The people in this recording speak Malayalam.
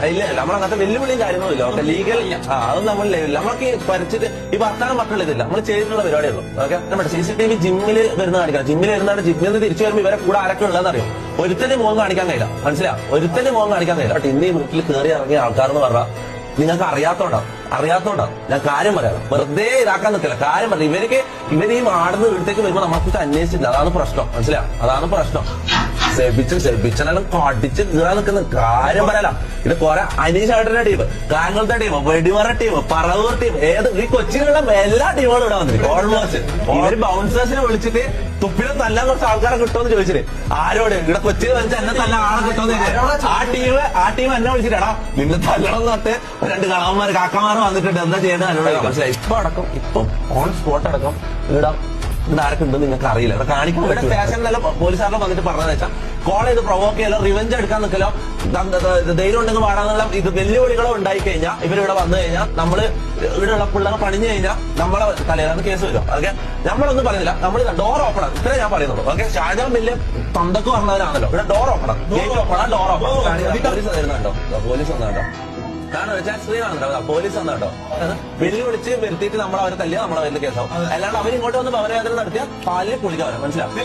ഇല്ല നമ്മളങ്ങനത്തെ വെല്ലുവിളിയും കാര്യങ്ങളും ഇല്ല. ഓക്കെ, ലീഗൽ അത് നമ്മൾ നമ്മൾക്ക് പരിച്ചിട്ട് ഈ വർത്താനം മക്കൾ ഇതില്ല. നമ്മൾ ചെയ്തിട്ടുള്ള പരിപാടിയുള്ളൂ. ഓക്കെ, നമ്മുടെ CCTV ജിമ്മിൽ വരുന്ന കാണിക്കണം. ജിമ്മിൽ വരുന്നതാണ് ജിമ്മിൽ നിന്ന് തിരിച്ചു വരുമ്പോൾ ഇവരെ കൂടെ ആരൊക്കെ ഉള്ളതെന്ന് അറിയോ? ഒരുത്തന്റെ മുഖം കാണിക്കാൻ കഴിയില്ല. മനസ്സിലാവും? ഒരുത്തന്റെ മുഖം കാണിക്കാൻ കഴിയില്ല. ബട്ട് ഇന്ന് ഈ വീട്ടിൽ കയറി ഇറങ്ങിയ ആൾക്കാരെന്ന് പറഞ്ഞാൽ നിങ്ങൾക്ക് അറിയാത്തോണ്ടാവും. ഞാൻ കാര്യം പറയാം, വെറുതെ ഇതാക്കാൻ നിൽക്കില്ല. കാര്യം പറയാം, ഇവര് ഈ മാടുന്ന വീട്ടിലേക്ക് വരുമ്പോൾ നമ്മളെ അന്വേഷിച്ചില്ല. അതാണ് പ്രശ്നം. മനസ്സിലാവും? അതാണ് പ്രശ്നം. സെബിച്ചനെല്ലാം കടിച്ച് കീറാൻ നിൽക്കുന്ന കാര്യം പറയല. ഇത് കുറെ അനീഷേട്ടന്റെ team, കാങ്ങളുടെ team, Vedimara team, Paravur team, ഈ കൊച്ചിയിലുള്ള എല്ലാ ടീമുകളും ഇവിടെ വന്നിരിക്കും. ഓൾമോസ്റ്റ് ഇവര് ബൗൺസേഴ്സിനെ വിളിച്ചിട്ട് തുപ്പിനെ തല്ലാൻ കുറച്ച് ആൾക്കാരെ കിട്ടുമെന്ന് ചോദിച്ചിട്ട് ആരോട് ഇവിടെ കൊച്ചിയിൽ വെച്ച് എന്നെ തല്ലാൻ ആളെ കിട്ടുമെന്ന് ആ ടീം എന്നെ വിളിച്ചിട്ടാ നിന്നെ തല്ലണം തൊട്ട് 2 കളവന്മാർ കാക്കമാർ വന്നിട്ടുണ്ട്. എന്താ ചെയ്യേണ്ടത് എന്നോട് മനസ്സിലായി. ഇപ്പൊ ഓൺ സ്പോട്ട് അടക്കം ഇവിടെ ആരൊക്കെ ഉണ്ടെന്ന് നിങ്ങൾക്ക് അറിയില്ല. ഇവിടെ കാണിക്കാൻ ഇവിടെ സ്റ്റേഷനിലെല്ലാം പോലീസുകാരെല്ലാം വന്നിട്ട് പറഞ്ഞതെന്ന് വെച്ചാൽ കോൾ ചെയ്ത് പ്രൊവോക്ക് ചെയ്യലോ റിവെഞ്ച് എടുക്കാൻ നിൽക്കലോ ധൈര്യം ഉണ്ടെങ്കിൽ പാടാന്നുള്ള ഇത് വെല്ലുവിളികളോ ഉണ്ടായി കഴിഞ്ഞാൽ ഇവരിവിടെ വന്നു കഴിഞ്ഞാൽ നമ്മള് ഇവിടെയുള്ള പിള്ളേരെ പണിഞ്ഞു കഴിഞ്ഞാൽ നമ്മളെ തലയിലാണ് കേസ് വരും. ഓക്കെ, നമ്മളൊന്നും പറയുന്നില്ല. നമ്മൾ ഡോർ ഓപ്പൺ ആണ്, ഇത്രേ ഞാൻ പറയുന്നുള്ളൂ. ഓക്കെ, ഷാജാൻ വലിയ തൊണ്ടക്ക് പറഞ്ഞവരാണല്ലോ. ഇവിടെ ഡോർ ഓപ്പൺ ആണ്, ഗേറ്റ് ഓപ്പൺ ആണ്, ഡോർ ഓപ്പൺ. പോലീസ് വരുന്നുണ്ടോ? പോലീസ് വന്നുണ്ടോ? കാരണം വെച്ചാൽ സ്ത്രീയാണല്ലോ, പോലീസ് വന്നോ വെല്ലുവിളിച്ച് വരുത്തിയിട്ട് നമ്മൾ അവരെ തല്ലിയാൽ നമ്മളെ വലിയ കേസാവും. അല്ലാണ്ട് അവരിങ്ങോട്ട് വന്ന് ഭവനവേദന നടത്തിയാൽ പാലിൽ പൊളിക്കാവരാം. മനസ്സിലാവും?